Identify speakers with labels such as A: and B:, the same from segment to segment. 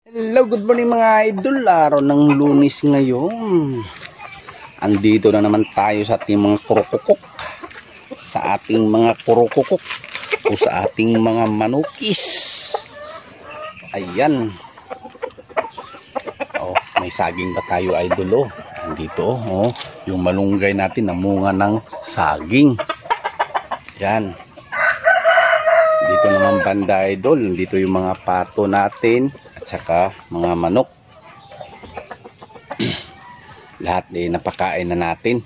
A: Hello, good morning mga idol. Araw ng Lunes ngayon. Andito na naman tayo sa ating mga kurukukok. Sa ating mga kurukukok. O sa ating mga manukis. Ayan. Oh, may saging pa tayo idol. Oh. Andito. Oh, yung malunggay natin namunga ng saging. Ayan. Dito naman banda idol. Dito yung mga pato natin. Saka mga manok. Lahat napakain na natin.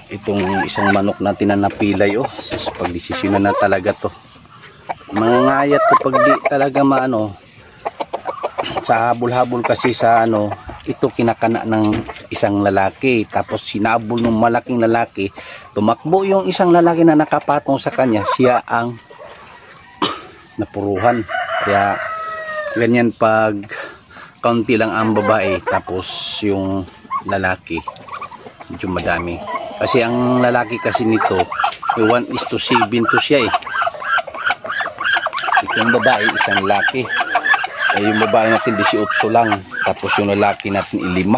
A: Itong isang manok natin na napilay, oh, sus, pagdesisyonan na talaga to. Mga ngayat to pag di talaga maano, sa habol-habol kasi sa ano, ito kinakana ng isang lalaki, tapos sinabol ng malaking lalaki, tumakbo yung isang lalaki na nakapatong sa kanya, siya ang napuruhan. Kaya ganyan pag kaunti lang ang babae tapos yung lalaki medyo madami, kasi ang lalaki kasi nito 1:7 to siya eh. Yung babae isang lalaki, yung babae natin 18 lang, tapos yung lalaki natin 5.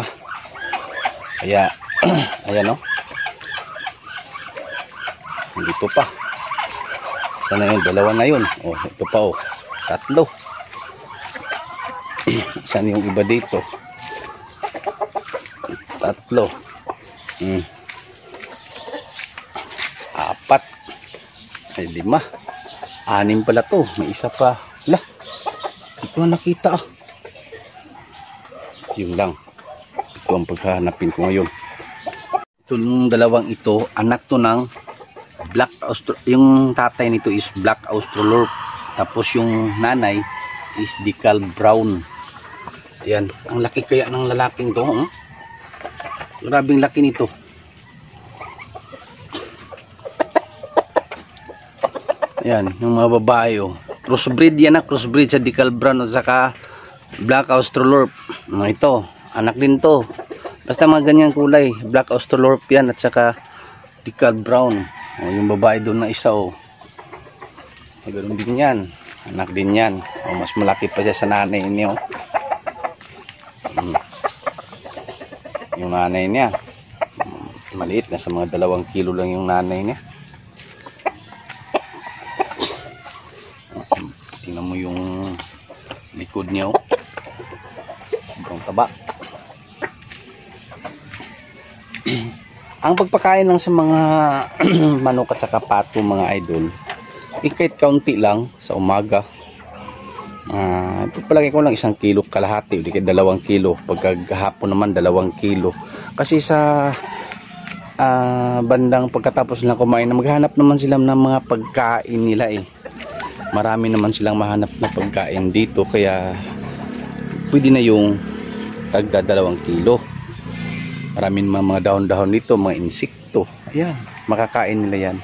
A: Kaya ayan, oh, dito pa. Sana yun, dalawa na yun. Oh, ito pa, oh, 3. Saan yung iba dito? 3. 4. Ay 5. 6 pala to. May isa pa. Lah, ito ang nakita, ah. Yun lang. Ito ang paghahanapin ko ngayon. Itong dalawang ito, anak to ng Black yung tatay nito is Black Australorp, tapos yung nanay is Decal Brown. Ayan, ang laki kaya ng lalaking to, huh? Grabing laki nito. Ayan, yung mga babae, oh. Crossbreed yan, crossbreed sa Decal Brown at saka Black Australorp. Ito, anak din to. Basta mga ganyan kulay, Black Australorp yan at saka Decal Brown. Oh, yung babae doon na isa, oh. Ganoon din yan. Anak din yan. Oh, mas malaki pa siya sa nanay niya, oh. Yung nanay niya maliit, nasa mga 2 kilo lang yung nanay niya. Tingnan mo yung likod niya, oh. Sobrang taba. Ang pagpakain lang sa mga manok at saka pato mga idol, kahit kaunti lang sa umaga. Palagi ko lang 1 kilo kalahati, hindi kahit 2 kilo. Pagkahapon naman 2 kilo. Kasi sa bandang pagkatapos na kumain, maghanap naman sila ng mga pagkain nila eh. Marami naman silang mahanap na pagkain dito, kaya pwede na yung tagda 2 kilo. Maraming mga dahon-dahon dito, mga insekto. Ayan, makakain nila yan.